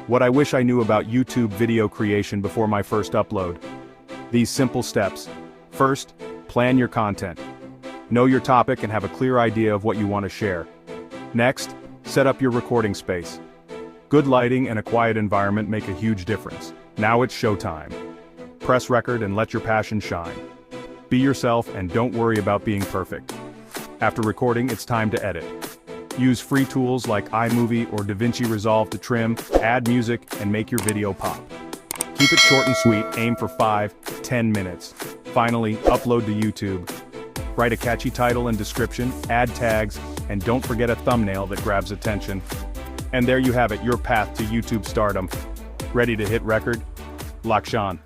What I wish I knew about YouTube video creation before my first upload. These simple steps. First, plan your content. Know your topic and have a clear idea of what you want to share. Next, set up your recording space. Good lighting and a quiet environment make a huge difference. Now it's showtime. Press record and let your passion shine. Be yourself and don't worry about being perfect. After recording, it's time to edit. Use free tools like iMovie or DaVinci Resolve to trim, add music, and make your video pop. Keep it short and sweet, aim for 5-10 minutes. Finally, upload to YouTube. Write a catchy title and description, add tags, and don't forget a thumbnail that grabs attention. And there you have it, your path to YouTube stardom. Ready to hit record? Lakshan.